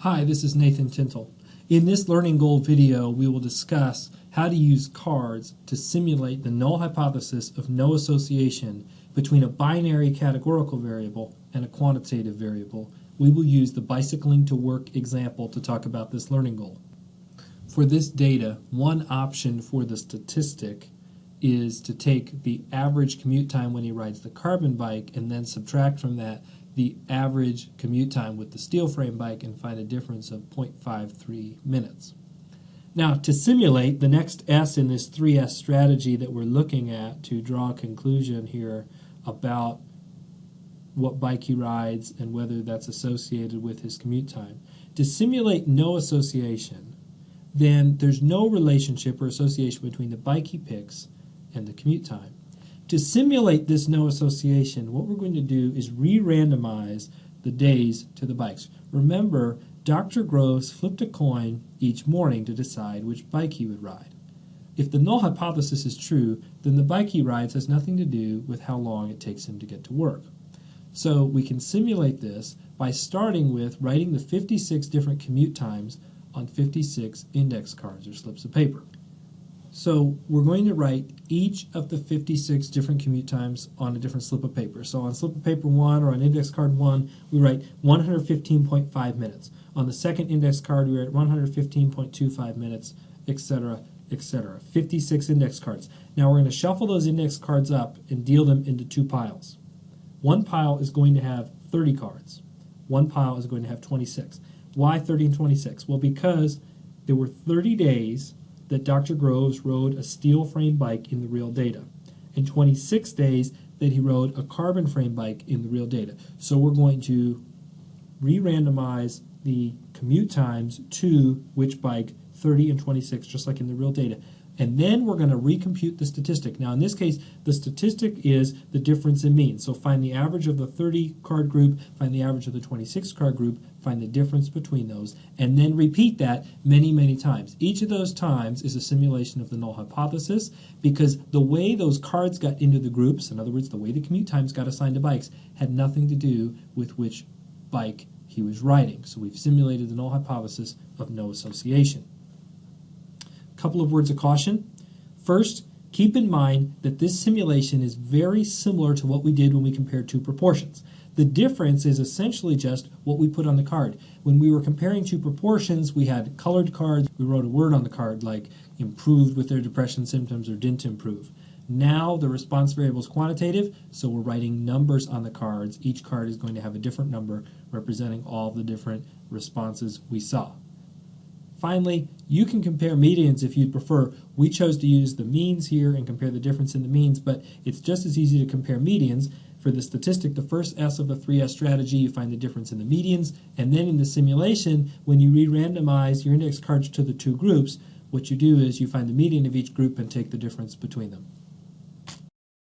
Hi, this is Nathan Tintle. In this Learning Goal video, we will discuss how to use cards to simulate the null hypothesis of no association between a binary categorical variable and a quantitative variable. We will use the bicycling to work example to talk about this learning goal. For this data, one option for the statistic is to take the average commute time when he rides the carbon bike and then subtract from that the average commute time with the steel frame bike and find a difference of 0.53 minutes. Now, to simulate the next S in this 3S strategy that we're looking at to draw a conclusion here about what bike he rides and whether that's associated with his commute time. To simulate no association, then there's no relationship or association between the bike he picks and the commute time. To simulate this no association, what we're going to do is re-randomize the days to the bikes. Remember, Dr. Groves flipped a coin each morning to decide which bike he would ride. If the null hypothesis is true, then the bike he rides has nothing to do with how long it takes him to get to work. So we can simulate this by starting with writing the 56 different commute times on 56 index cards or slips of paper. So we're going to write each of the 56 different commute times on a different slip of paper. So on slip of paper 1 or on index card 1, we write 115.5 minutes. On the second index card, we write 115.25 minutes, etc., etc. 56 index cards. Now we're going to shuffle those index cards up and deal them into two piles. One pile is going to have 30 cards. One pile is going to have 26. Why 30 and 26? Well, because there were 30 days that Dr. Groves rode a steel frame bike in the real data, and 26 days that he rode a carbon frame bike in the real data. So we're going to re-randomize the commute times to which bike, 30 and 26, just like in the real data. And then we're going to recompute the statistic. Now in this case, the statistic is the difference in means. So find the average of the 30 card group, find the average of the 26 card group, find the difference between those, and then repeat that many, many times. Each of those times is a simulation of the null hypothesis, because the way those cards got into the groups, in other words, the way the commute times got assigned to bikes, had nothing to do with which bike he was riding. So we've simulated the null hypothesis of no association. Couple of words of caution. First, keep in mind that this simulation is very similar to what we did when we compared two proportions. The difference is essentially just what we put on the card. When we were comparing two proportions, we had colored cards. We wrote a word on the card like improved with their depression symptoms or didn't improve. Now the response variable is quantitative, so we're writing numbers on the cards. Each card is going to have a different number representing all the different responses we saw. Finally, you can compare medians if you'd prefer. We chose to use the means here and compare the difference in the means, but it's just as easy to compare medians. For the statistic, the first S of the 3S strategy, you find the difference in the medians, and then in the simulation, when you re-randomize your index cards to the two groups, what you do is you find the median of each group and take the difference between them.